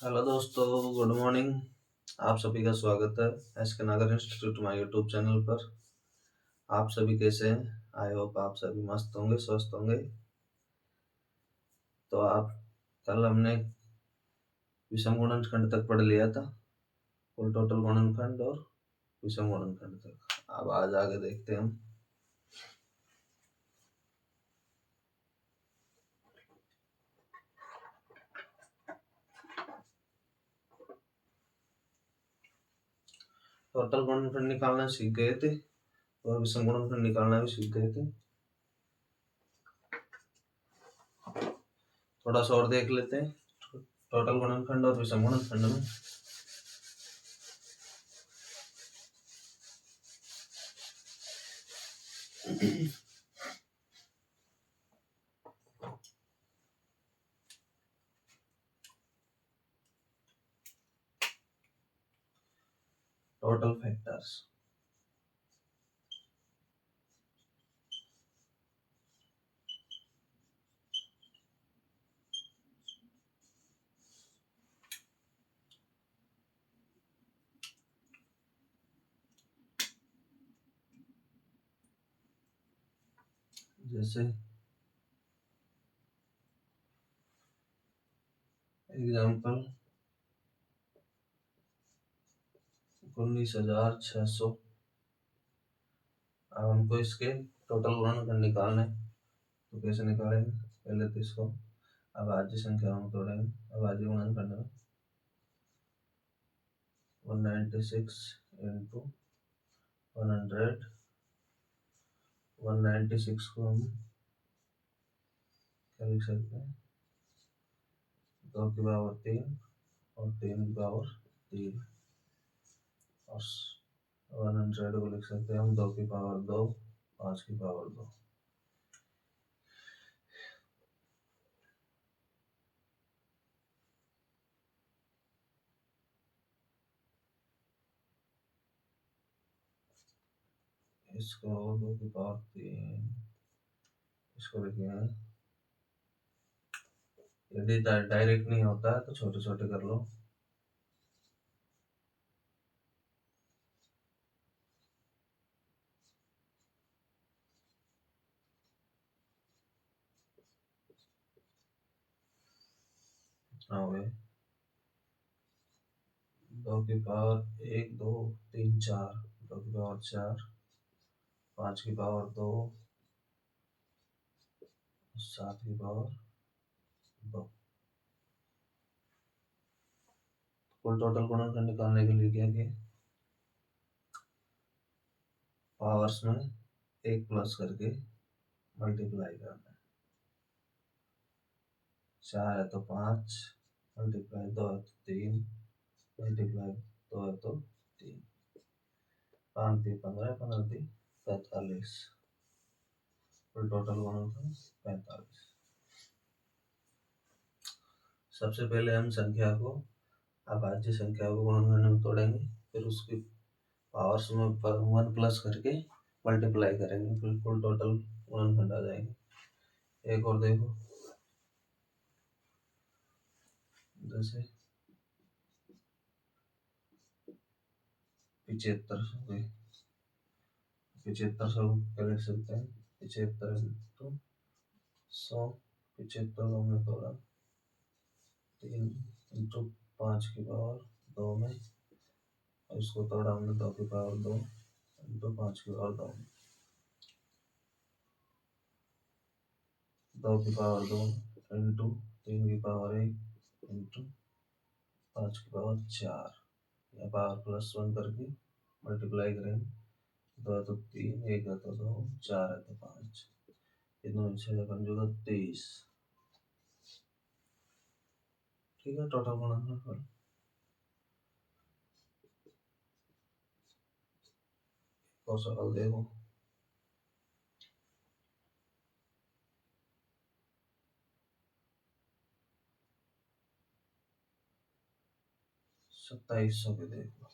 Hello दोस्तों, good morning. आप सभी का स्वागत है एस के नागर इंस्टीट्यूट माय यूट्यूब चैनल पर। आप सभी कैसे हैं? आई होप आप सभी मस्त होंगे, स्वस्थ होंगे। तो आप कल हमने विषम गुणनखंड तक पढ़ लिया था, कुल टोटल गुणनखंड और विषम गुणनखंड तक। अब आज आगे देखते हैं हम। टोटल गुणनखंड निकालना सीख गए थे और विषम गुणनखंड निकालना भी सीख गए थे। थोड़ा सा और देख लेते हैं टोटल गुणनखंड और विषम गुणनखंड में। Total factors. जैसे एग्जाम्पल 19,600। अब हमको इसके टोटल गुणनखंड निकालना है, तो कैसे निकालेंगे? पहले तो इसको अभाज्य संख्याओं में तोड़ेंगे। अभाज्य गुणनखंड में 196 इंटू 100। 196 को हम क्या लिख सकते हैं? 2 की पावर 3 और 3 की पावर 3। और 100 को लिख सकते हैं हम 2 की पावर 2, 5 की पावर 2। इसको 2 की पावर 3, इसको लिखेंगे। यदि डायरेक्ट नहीं होता है तो छोटे छोटे कर लो। हो गए 2 की पावर 1, 2, 3, 4। 2 की पावर 4, 5 की पावर 2, 7 की पावर 2। कुल टोटल गुणनखंड निकालने के लिए क्या किया? पावर्स में 1 प्लस करके मल्टीप्लाई करना है। 4 है तो 5, मल्टीप्लाई 2 है तो 3, मल्टीप्लाई 2 है तो 3। 5 × 3 = 15, 15 × 3 = 45। कुल टोटल गुणनखंड 45। सबसे पहले हम संख्या को, अभाज्य संख्या को गुणनखंड में तोड़ेंगे, फिर उसकी पावर्स में 1 प्लस करके मल्टीप्लाई करेंगे, फिर कुल टोटल गुणनखंड आ जाएंगे। एक और देखो, जैसे 7500। 7500 क्या लिख सकते हैं? 75 इंटू 100। 75 को हमने तोड़ा 3 इंटू 5 की पावर 2 में, और इसको तोड़ा हमने 2 की पावर 2 इंटू 5 की पावर 2 में। 2 की पावर 2 इंटू 3 की पावर 1 इंटू 5 की पावर 4। या पावर +1 करके मल्टीप्लाई करेंगे। 2 है तो 3, 1 है तो 2, 4 है तो 5। 3 6 पंजों 23। ठीक है, टोटल गुणनखंड। और सवाल देखो, 2700 के देखो।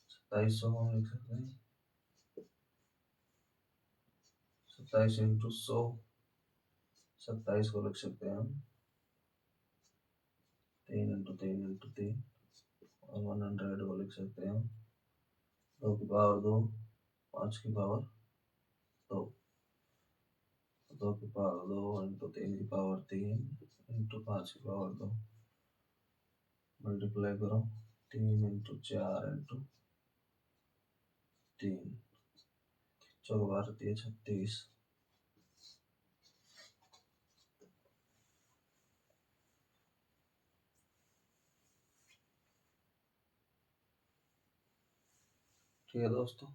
2700 को हम लिख सकते हैं 27 इंटू 100। 27 को लिख सकते हैं हम 3 इंटू 3 इंटू 3 और 100 को लिख सकते हैं 2 की पावर 2, 5 की पावर 2, 2 की पावर 2 इंटू 3 की पावर 3 इंटू 5 की पावर 2, मल्टीप्लाई करो 3 इंटू 4 इंटू 3, 36। ठीक है दोस्तों,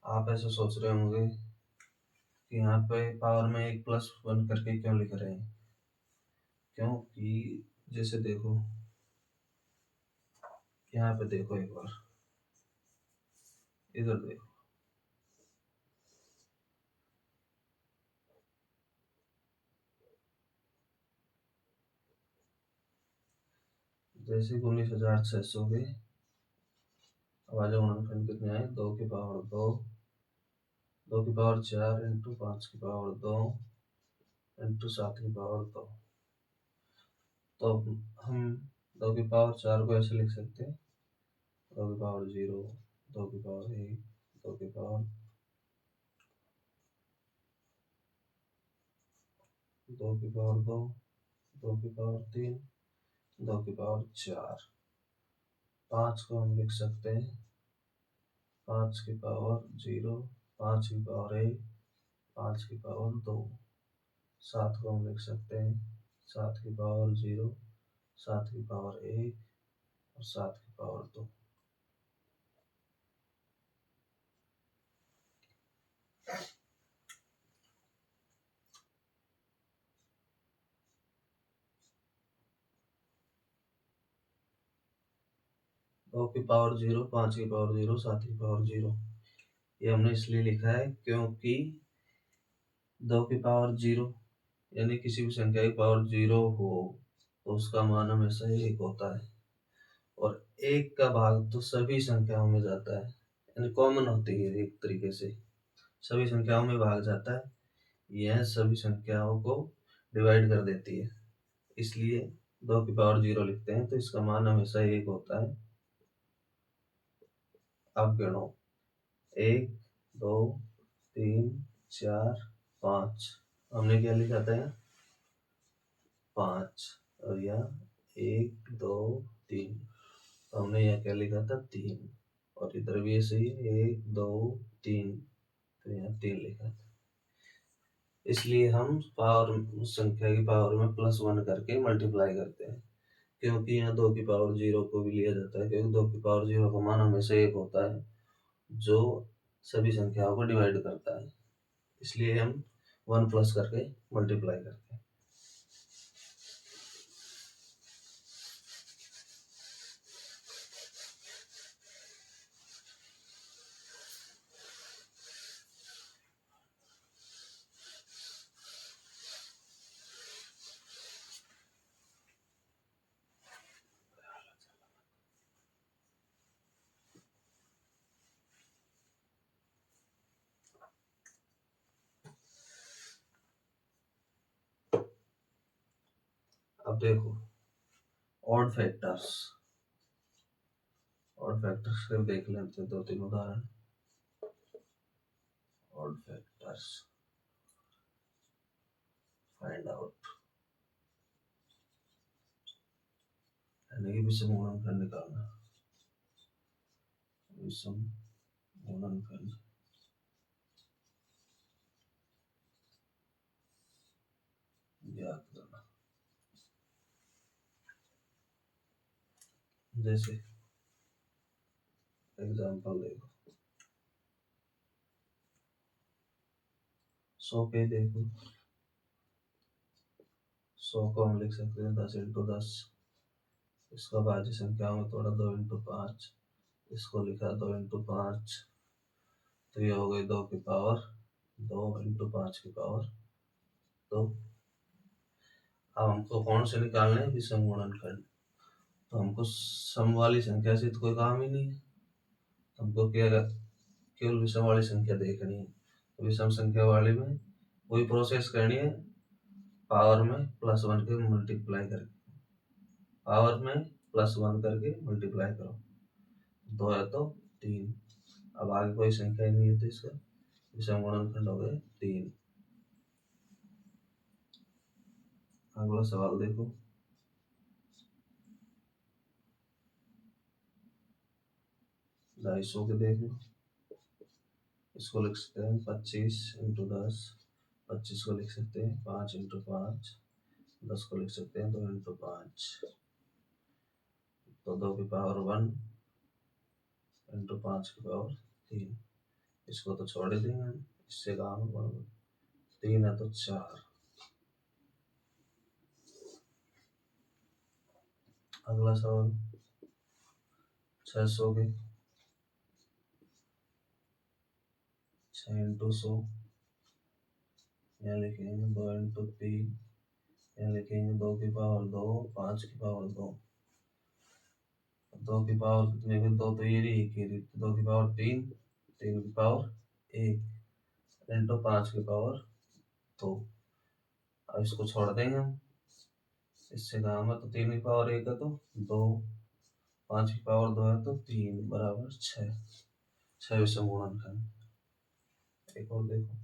आप ऐसे सोच रहे होंगे कि यहाँ पे पावर में 1+1 करके क्यों लिख रहे हैं, क्योंकि जैसे देखो यहाँ पे देखो एक बार, इधर देखो, जैसे 19,600 के आवाज़ कितने आए, 2 की पावर 2, 2 की पावर 4 इंटू 5 की पावर 2 इंटू 7 की पावर 2। तो हम 2 की पावर 4 को ऐसे लिख सकते हैं, 2 की पावर 0, 2 की पावर 1, 2 की पावर 2 की पावर 2, 2 की पावर 3, 2 की पावर 4। 5 को हम लिख सकते हैं 5 की पावर 0, 5 की पावर 1, 5 की पावर 2। 7 को हम लिख सकते हैं 7 की पावर 0, 7 की पावर 1 और 7 की पावर 2। दो की पावर 0, 5 की पावर 0, 7 की पावर 0। ये हमने इसलिए लिखा है क्योंकि 2 की पावर 0 यानी किसी भी संख्या की पावर 0 हो तो उसका मान हमेशा 1 होता है, और 1 का भाग तो सभी संख्याओं में जाता है, यानी कॉमन होती है, एक तरीके से सभी संख्याओं में भाग जाता है। यह सभी संख्याओं को डिवाइड कर देती है, इसलिए 2 की पावर 0 लिखते हैं, तो इसका मान हमेशा 1 होता है। अब गिनो 1, 2, 3, 4, 5। हमने क्या लिखा था यहाँ 5, और यहाँ 1, 2, 3, तो हमने यहाँ क्या लिखा था 3, और इधर भी ऐसे ही 1, 2, 3, तो यहाँ 3 लिखा था। इसलिए हम पावर संख्या की पावर में +1 करके मल्टीप्लाई करते हैं, क्योंकि यहाँ 2 की पावर 0 को भी लिया जाता है, क्योंकि 2 की पावर 0 का मान हमेशा 1 होता है जो सभी संख्याओं को डिवाइड करता है, इसलिए हम 1 प्लस करके मल्टीप्लाई करते हैं। अब देखो ऑड फैक्टर्स के देख लेते हैं 2-3 उदाहरण। ऑड फैक्टर्स फाइंड आउट, यानी कि विषम गुणनखंड निकालना, विषम गुणनखंड ज्ञात करना। जैसे एग्जांपल देखो 100 पे देखो, 100 को हम लिख सकते हैं 10 इंटू 10, इसका भाज्य संख्याओं में थोड़ा 2 इंटू 5, इसको लिखा 2 इंटू 5, तो ये हो गई 2 की पावर 2 इंटू 5 की पावर 2। अब हमको कौन से निकालने हैं, विषम गुणनखंड, तो हमको सम वाली संख्या से तो कोई काम ही नहीं है, हमको क्या केवल विषम वाली संख्या देखनी है, तो विषम संख्या वाले में वही प्रोसेस करनी है पावर में +1 के मल्टीप्लाई करके, पावर में +1 करके मल्टीप्लाई करो, 2 है तो 3। अब आगे कोई संख्या ही नहीं है तो इसका विषम गुणनखंड हो गए 3। अगला सवाल देखो, 250 के देख लो। इसको लिख सकते हैं 25 × 10, 25 को लिख सकते हैं 5 × 5, 10 को लिख सकते हैं 2 × 5, तो 2 की पावर 1 × 5 की पावर 3। इसको तो छोड़ ही देंगे हम, इससे काम बन 3 है तो 4। अगला सवाल 600 के, 6 × 100, यहाँ लिखेंगे 2 × 3, यहाँ लिखेंगे 2 की पावर 2, 5 की पावर 2, 2 की पावर कितने हुई, 2 तो ये रही, 1 ही रही, 2 की पावर 3, 3 की पावर 1 × 5 की पावर 2। अब इसको छोड़ देंगे हम, इससे काम है, तो 3 की पावर 1 है तो 2, 5 की पावर 2 है तो 3 बराबर 6। 6 विषम गुणनखंड। एक और देखो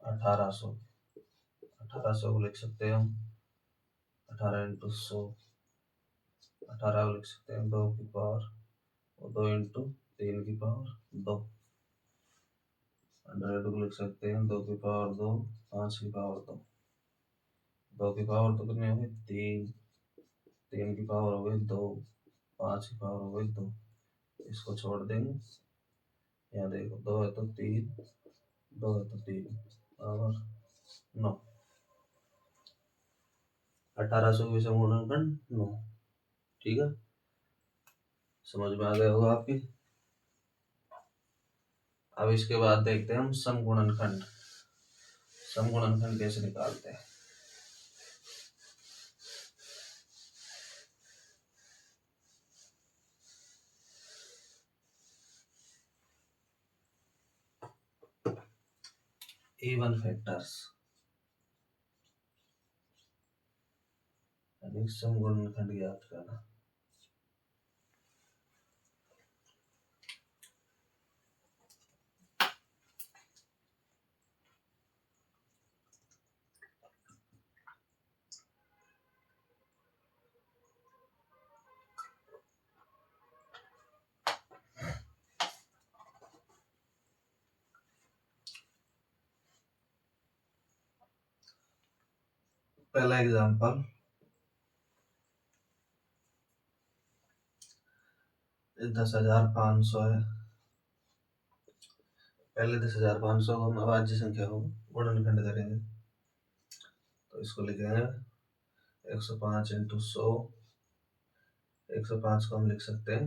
1800, 1800 को लिख सकते हैं हम 18 × 100, 18 को लिख सकते हैं 2 की पावर और 2 × 3 की पावर 2, 100 को लिख सकते हैं 2 की पावर 2, 5 की पावर 2, 2 की पावर तो कितनी हो गई 3, 3 की पावर हो गई 2, 5 की पावर हो गई 2। इसको छोड़ देंगे, यहाँ देखो 2 है तो 3, 2 है तो 3 बराबर 9। 1800 विषम गुणनखंड 9। ठीक है, समझ में आ गया होगा आपकी। अब इसके बाद देखते हैं हम समगुणनखंड। समगुणनखंड कैसे निकालते हैं। इवन फैक्टर्स यानी समगुणनखंड ज्ञात करना। पहला एग्जांपल 10,500 है। पहले 10,500 को हम अभाज्य संख्या को गुणनखंड करेंगे, तो इसको लिखेंगे 105 × 100। 105 को हम लिख सकते हैं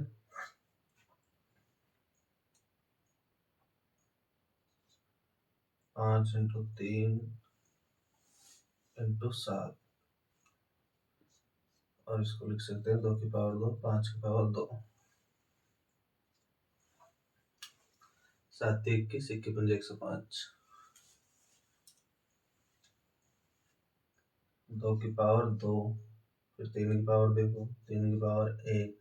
5 × 3 × 7, और इसको लिख सकते हैं 2 की पावर 2, 5 की पावर 2, 7 21 51 105। 2 की पावर 2, फिर 3 की पावर देखो, 3 की पावर 1,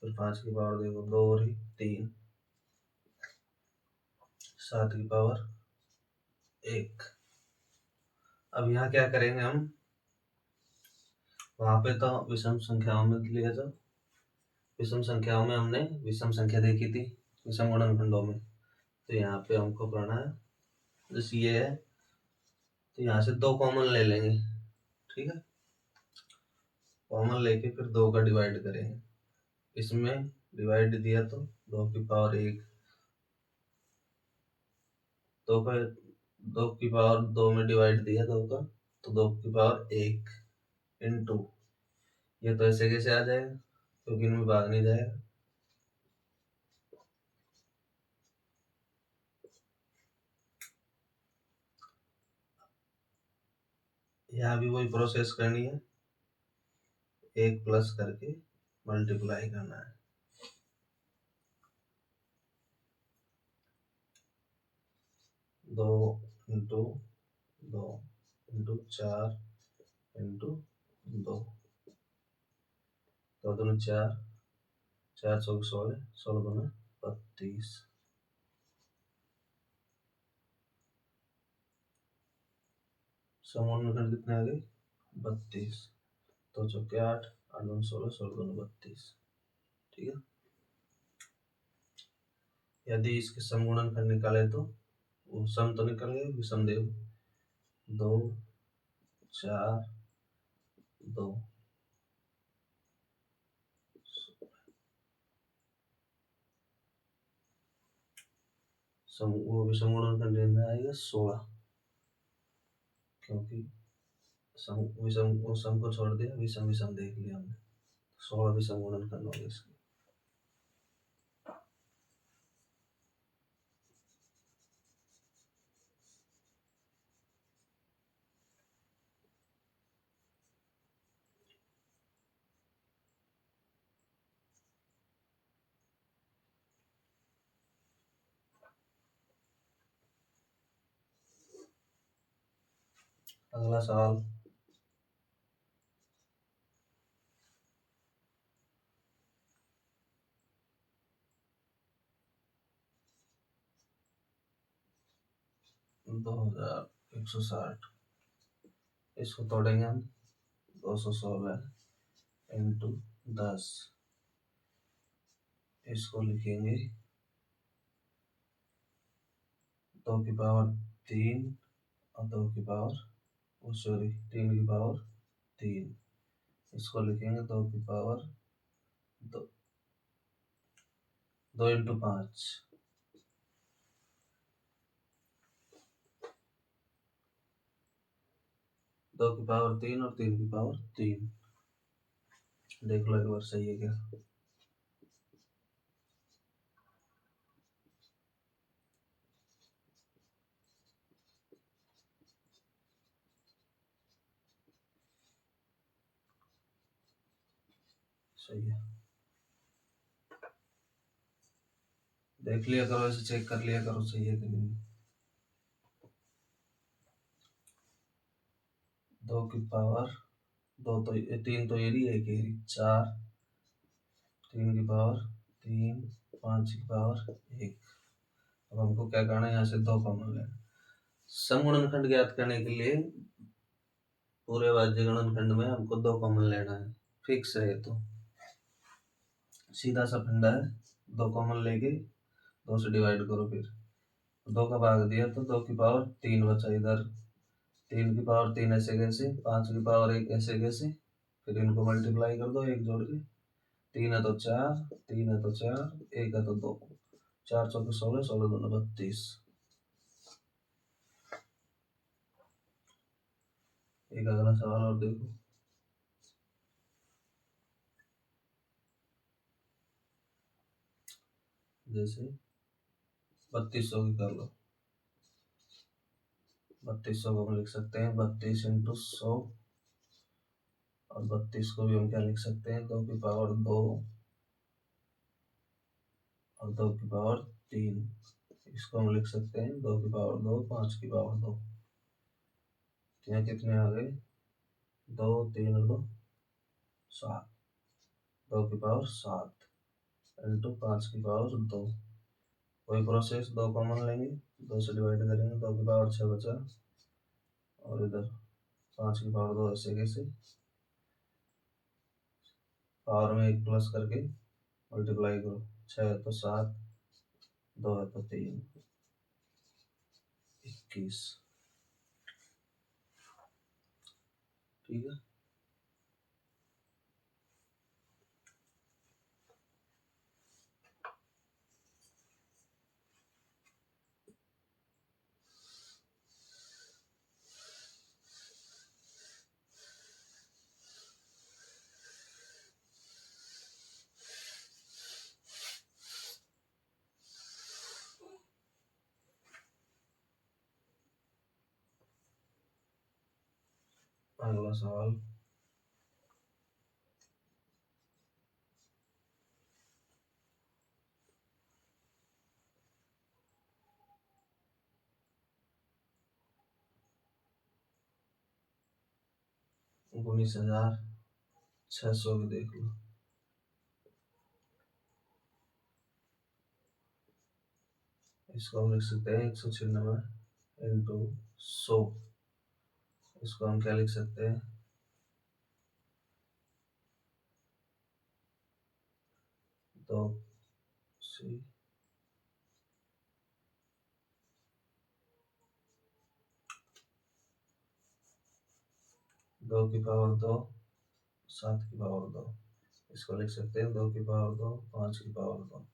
फिर 5 की पावर देखो 2 और 3, 7 की पावर 1। अब यहाँ क्या करेंगे हम, वहां पे तो विषम संख्याओं में लिया था, विषम संख्याओं में हमने विषम संख्या देखी थी विषम गुणनखंडों में, तो यहाँ पे हमको करना है जैसे ये है, तो यहाँ से 2 कॉमन ले लेंगे। ठीक है, कॉमन लेके फिर 2 का डिवाइड करेंगे, इसमें डिवाइड दिया तो 2 की पावर 1, 2 की पावर 2 में डिवाइड दिया 2 का, तो 2 की पावर 1 × ये तो ऐसे कैसे आ जाएगा क्योंकि इनमें भाग नहीं जाएगा। यहाँ भी वही प्रोसेस करनी है, 1 प्लस करके मल्टीप्लाई करना है। 2 × 2 इंटू 4 इंटू 2, तो दोनों 4, 4 चौक 16, 16 दूना 32। समूह खंड कितने आ गए? 32। तो चौके 8, 8 दूना 16, 16 दूना 32। ठीक है। यदि इसके समगुणन खंड निकाले तो वो सम तो निकल गए, विषम देव 2 4 2, वो विषम गुणनखंड में आएगा 16, क्योंकि सम को छोड़ दिया, विषम विषम देख लिया हमने। 16 विषम गुणनखंड हो गए इसके। अगला सवाल, दो हजार 160, इसको तोड़ेंगे हम। 216 इंटू 10, इसको लिखेंगे 2 की पावर 3 और 2 की पावर सॉरी 3 की पावर 3, इसको लिखेंगे 2 की पावर 2, 2 इंटू 5, 2 की पावर 3 और 3 की पावर 3। देख लो एक बार सही है क्या? सही है। देख लिया करो, ऐसे चेक कर लिया करो सही है कि नहीं। 2 की पावर 2 तो 3 तो ये रही, एक ये रही 4, 3 की पावर 3, 5 की पावर 1। अब हमको क्या करना है, यहाँ से 2 कॉमन लेना। समगुणनखंड ज्ञात करने के लिए पूरे वाज्य गुणनखंड में हमको 2 कॉमन लेना है, फिक्स है। तो सीधा सा फंडा है, 2 कॉमन लेके 2 से डिवाइड करो, फिर 2 का भाग दिया तो 2 की पावर 3 बचा इधर, 3 की पावर 3 ऐसे कैसे, 5 की पावर 1 ऐसे कैसे, फिर इनको मल्टीप्लाई कर दो एक जोड़ के। 3 है तो 4, 3 है तो 4, 1 है तो 2, 4 चौके 16, 16 दूना 32। एक अगला सवाल और देखो, जैसे 3200 की कर लो। 3200 को हम लिख सकते हैं 32 इंटू 100, और 32 को भी हम क्या लिख सकते हैं, 2 की पावर 2 और 2 की पावर 3। इसको हम लिख सकते हैं 2 की पावर 2, 5 की पावर 2। यहाँ कितने आ गए, 2 3 और 2 7, 2 की पावर 7 इंटू 5 की पावर 2। वही प्रोसेस, 2 कॉमन लेंगे, 2 से डिवाइड करेंगे, 2 की पावर 6 बचा, और इधर 5 की पावर 2 ऐसे कैसे, पावर में 1 प्लस करके मल्टीप्लाई करो। 6 है तो 7, 2 है तो 3, 21। ठीक है। अगला सवाल, 19,600 की देख लो। इसको हम लिख सकते हैं 196 इंटू 100। इसको हम क्या लिख सकते हैं, 2 सी 2 की पावर 2 7 की पावर 2। इसको लिख सकते हैं 2 की पावर 2 5 की पावर 2।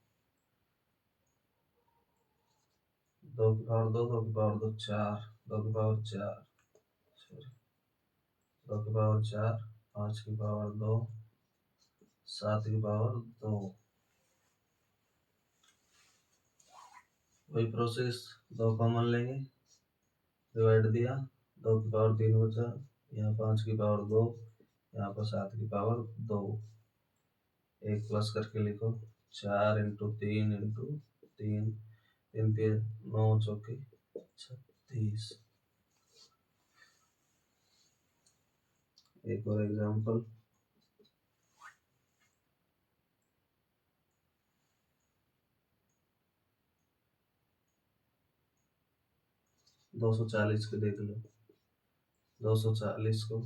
2 की पावर 2 2 की पावर 2 4 2 की पावर 4 2 की पावर 4 5 की पावर 2 7 की पावर 2। वही प्रोसेस, 2 कॉमन लेंगे, डिवाइड दिया, 2 की पावर 3 बचा, यहाँ 5 की पावर 2, यहाँ पर 7 की पावर 2। एक प्लस करके लिखो, 4 इंटू 3 इंटू 3 3 3 9 चौके 36। एक और एग्जाम्पल, 240 के देख लो। 240 को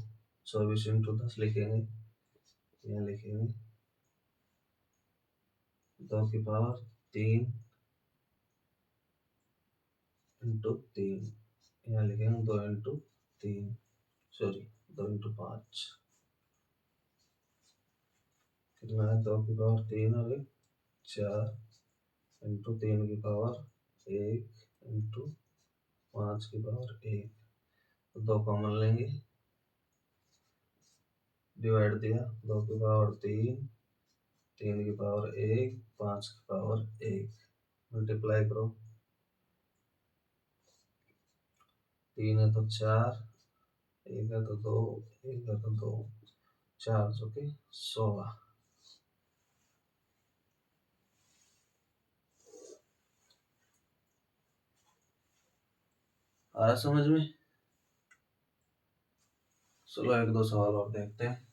24 इंटू 10 लिखेंगे, यहाँ लिखेंगे 2 की पावर 3 इंटू 3, यहाँ लिखेंगे 2 इंटू 3, सॉरी 2 इंटू 5। कितना है, 2 की पावर 3 और 1 4 इंटू 3 की पावर 1 इंटू 5 की पावर 1। तो 2 कॉमन लेंगे, डिवाइड दिया, 2 की पावर 3 3 की पावर 1 5 की पावर 1। मल्टीप्लाई करो, 3 है तो 4, 1 है तो 2, 1 है तो 2, 4 चौके 16। आ रहा समझ में? चलो एक दो सवाल और देखते हैं।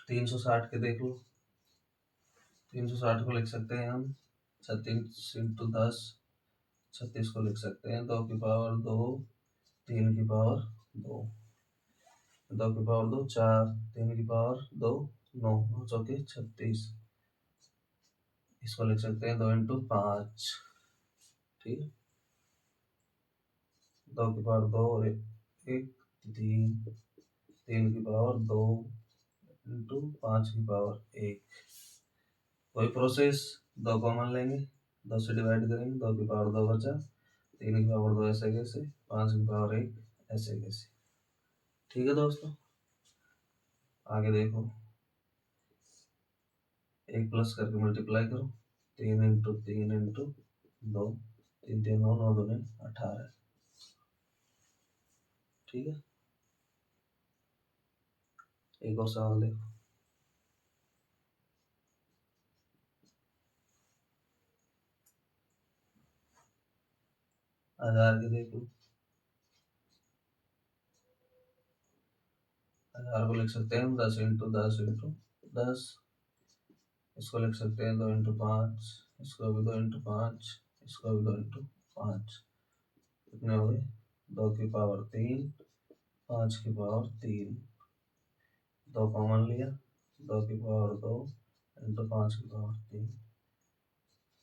360 के देख लो। 360 को लिख सकते हैं हम 36 इंटू 10, 36 को लिख सकते हैं 2 की पावर 2 3 की पावर 2, 2 की पावर 2 4 3 की पावर 2 9 9 चौके 36। इसको लिख सकते हैं 2 इंटू 5, ठीक है। 2 की पावर 2 और 1 3 3 की पावर 2 इंटू 5 की पावर 1। वही प्रोसेस, 2 कॉमन लेंगे, 2 से डिवाइड करेंगे, 2 की पावर 2 बचा, 3 की पावर 2 ऐसे कैसे, 5 की पावर 1 ऐसे कैसे। ठीक है दोस्तों, आगे देखो, 1 प्लस करके मल्टीप्लाई करो, 3 इंटू 3 इंटू 2, 3 3 9 9 2 18। ठीक है, एक और सवाल देखो, 1000 के देख लो। 1000 को लिख सकते हैं 10 इंटू 10 इंटू 10। इसको लिख सकते हैं 2 इंटू 5, इसको भी 2 इंटू 5, इसको भी 2 इंटू 5। कितने हो गए, 2 की पावर 3 5 की पावर 3। 2 कॉमन लिया, 2 की पावर 2 इंटू 5 की पावर 3।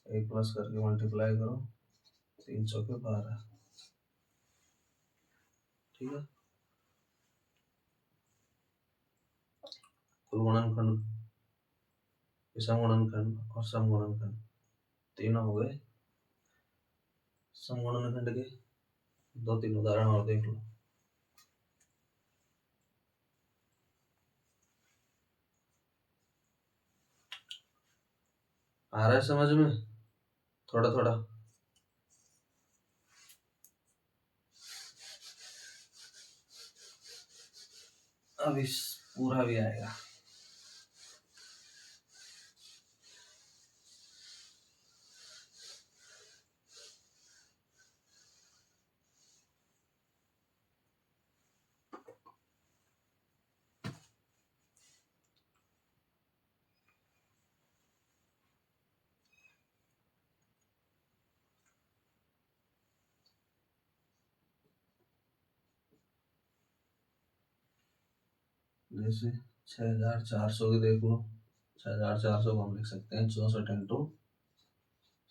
एक प्लस करके मल्टीप्लाई करो, 3 चौके 12। ठीक है, कुल गुणनखंड, विषम गुणनखंड और सम गुणनखंड तीनों हो गए। सम गुणनखंड के 2-3 उदाहरण और देख लो। आ रहा है समझ में थोड़ा थोड़ा? अब इस पूरा भी आएगा। जैसे 6400 की देख लो, 6400 को हम लिख सकते हैं 64 इंटू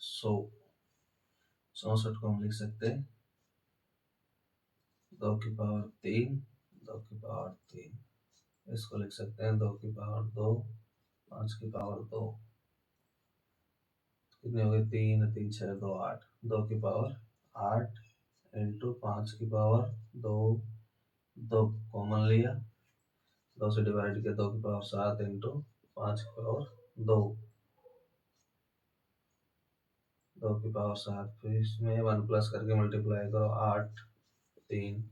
100। 64 को हम लिख सकते हैं 2 की पावर 3, 2 की पावर 3। इसको लिख सकते हैं 2 की पावर 2, 5 की पावर 2। कितने हो गए, 3 3 6 2 8। 2 की पावर 8 इंटू 5 की पावर 2। 2 कॉमन लिया, 2 से डिवाइड किया, 2 की पावर 7 इंटू 5 की पावर 2। 2 की पावर 7, फिर इसमें 1 प्लस करके मल्टीप्लाई करो, 8 3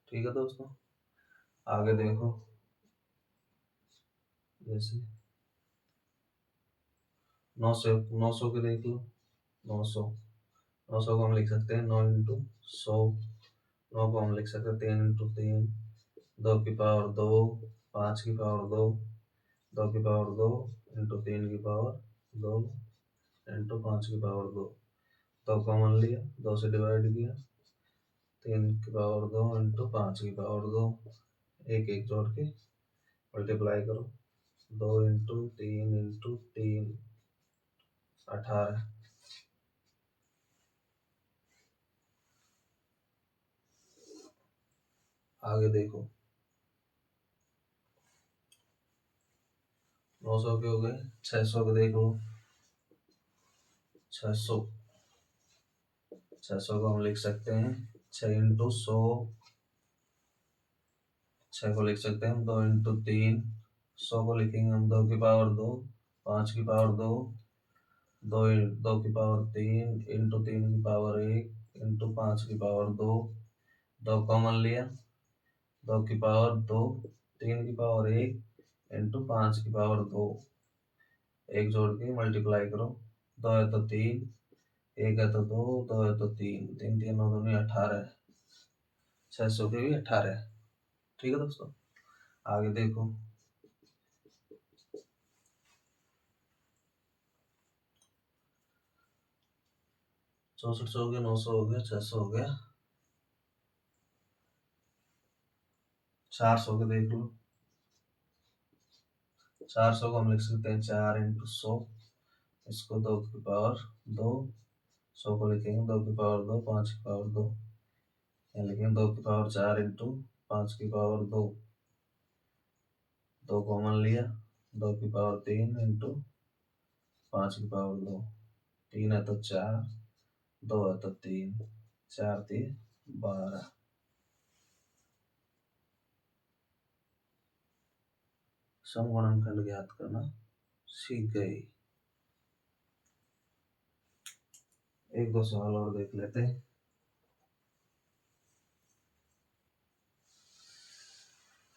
ठीक है दोस्तों। आगे देखो, जैसे 900 के देख लो। 900 900 को हम लिख सकते हैं 9 इंटू 100। 9 को हम लिख सकते हैं 3 इंटू 3। 2 की पावर 2, 5 की पावर 2, 2 की पावर 2 इंटू 3 की पावर 2 इंटू 5 की पावर 2। 2 कॉमन लिया, 2 से डिवाइड किया, 3 की पावर 2 इंटू 5 की पावर 2। एक एक जोड़ के मल्टीप्लाई करो, 2 इंटू 3 18। आगे देखो, 900 के हो गए। 600 के देख लो। 600 को हम लिख सकते हैं 6 इंटू 100। 6 को लिख सकते हैं हम 2 इंटू 3। 100 को लिखेंगे हम 2 की पावर 2, 5 की पावर 2, 2 की पावर 3 इंटू 3 की पावर 1 इंटू 5 की पावर 2। 2 कॉमन लिया, 2 की पावर 2, 3 की पावर 1 इंटू 5 की पावर 2। एक जोड़ के मल्टीप्लाई करो, 2 है तो 3, 1 है तो 2, 2 है तो 3, 3 3 9 2 18। 600 के भी 18। ठीक है दोस्तों। आगे देखो, 6400 हो गया, 900 हो गया, 600 हो गया। 400 के देख लो। 400 को हम लिख सकते हैं 4 इंटू 100। इसको 2 की पावर 2, 100 को लिखेंगे 2 की पावर 2, 5 की पावर 2। यहाँ लिखेंगे 2 की पावर 4 इंटू 5 की पावर 2। 2 कॉमन लिया, 2 की पावर 3 इंटू 5 की पावर 2। 3 है तो 4, 2 है तो 3, 4 3 12। समगुणनखंड ज्ञात करना सीख गए। एक दो सवाल और देख लेते हैं।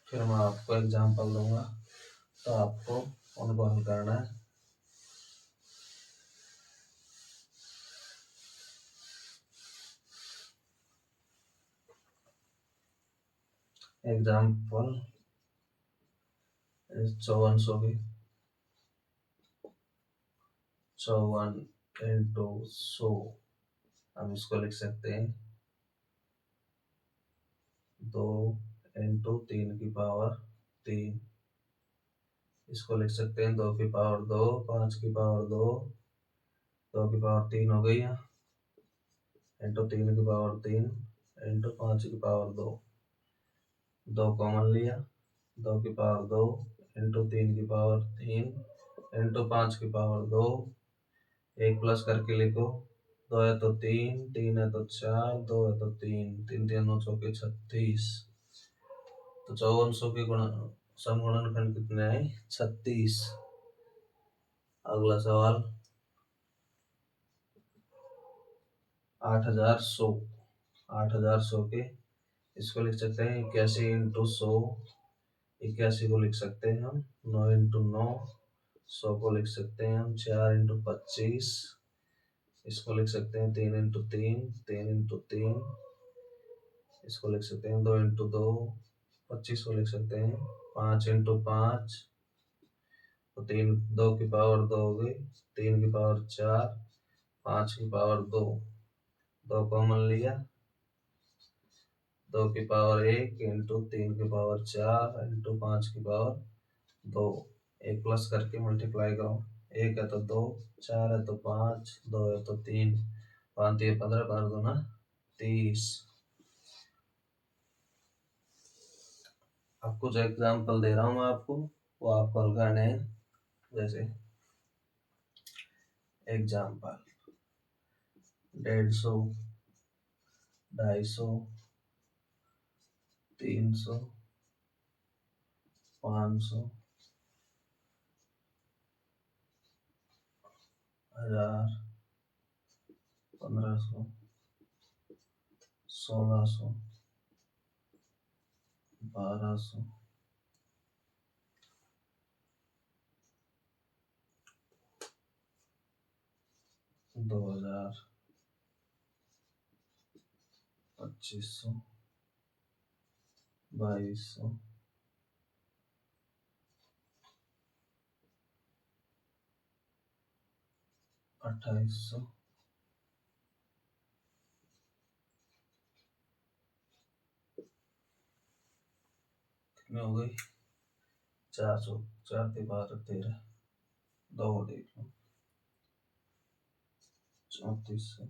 फिर मैं आपको एग्जाम्पल दूंगा, तो आपको उनको हल करना है। एग्जाम्पल 5400 की। 54 इंटू 100 हम इसको लिख सकते हैं 2 इंटू 3 की पावर 3। इसको लिख सकते हैं 2 की पावर 2, 5 की पावर 2, 2 की पावर 3 हो गई है, इंटू 3 की पावर 3 इंटू 5 की पावर 2। 2 कॉमन लिया, 2 की पावर 2 इंटू 3 की पावर 3 इंटू 5 की पावर 2। एक प्लस करके लिखो, 2 है तो 3, 3 है तो 4, 2 है तो 3, 3 3 9 चौके 36। तो 5400 के समगुणनखंड कितने आए, 36। अगला सवाल 8100। 8100 के इसको लिख सकते हैं 81 इंटू 100। 81 को लिख सकते हैं हम 9 इंटू 9। 100 को लिख सकते हैं हम 4 इंटू 25। इसको लिख सकते हैं 3 इंटू 3, 3 इंटू 3। इसको लिख सकते हैं 2 इंटू 2। 25 को लिख सकते हैं 5 इंटू 5। तो 2 की पावर 2 हो गई, 3 की पावर 4, 5 की पावर 2। 2 कॉमन लिया, 2 की पावर 1 इंटू 3 की पावर 4 इंटू 5 की पावर 2। एक प्लस करके मल्टीप्लाई करो। 1 है तो 2, 4 है तो 5, 2 है तो 3, 5 3 15, 15 दूना 30। अब कुछ एग्जाम्पल दे रहा हूँ मैं आपको, वो आपको हल करने हैं। जैसे एग्जाम्पल 150, 250, 300, 500, 1000, 1500, 1600, 1200, 2000, 2500, 2200, 2800, कितने हो गई? 400, 4 के 12 13, 2 देख लो, 3400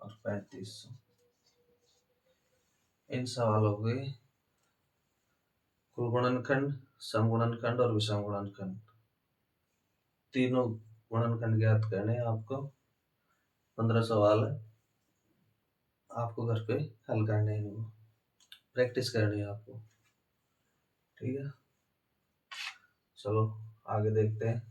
और 3500। इन सवालों के कुल गुणनखंड, समगुणनखंड और विषम गुणनखंड तीनों गुणनखंड ज्ञात करने हैं आपको। 15 सवाल है, आपको घर पे हल करने हैं, वो प्रैक्टिस करनी है आपको। ठीक है, चलो आगे देखते हैं।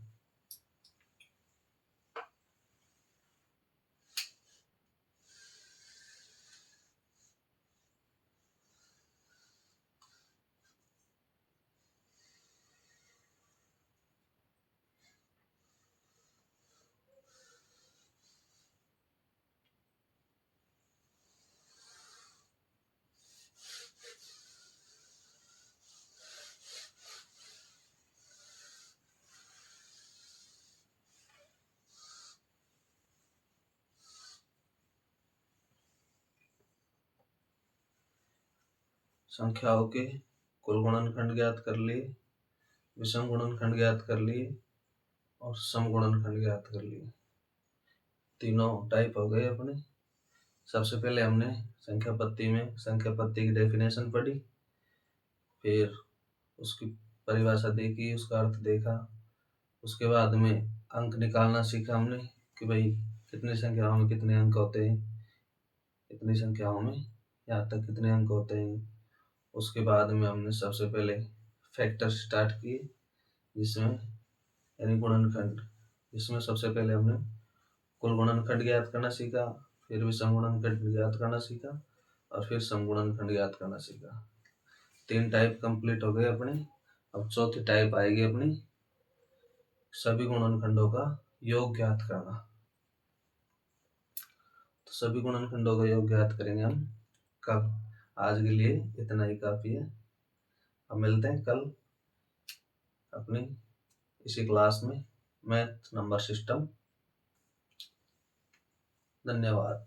संख्याओं के कुल गुणनखंड ज्ञात कर लिए, विषम गुणनखंड ज्ञात कर लिए और सम गुणनखंड ज्ञात कर लिए। तीनों टाइप हो गए अपने। सबसे पहले हमने संख्या पत्ती में संख्या पत्ती की डेफिनेशन पढ़ी, फिर उसकी परिभाषा देखी, उसका अर्थ देखा। उसके बाद में अंक निकालना सीखा हमने कि भाई कितनी संख्याओं में कितने अंक होते हैं, कितनी संख्याओं में यहाँ तक कितने अंक होते हैं। उसके बाद में हमने सबसे पहले फैक्टर स्टार्ट किए, जिसमें यानी गुणनखंड, जिसमें सबसे पहले हमने कुल गुणनखंड ज्ञात करना सीखा, फिर विषम गुणनखंड ज्ञात करना सीखा और फिर सम गुणनखंड ज्ञात करना सीखा। 3 टाइप कंप्लीट हो गए अपने। अब चौथी टाइप आएगी अपनी सभी गुणनखंडों का योग ज्ञात करना। तो सभी गुणनखंडों का योग ज्ञात करेंगे हम कल। आज के लिए इतना ही काफी है। अब मिलते हैं कल अपनी इसी क्लास में, मैथ नंबर सिस्टम। धन्यवाद।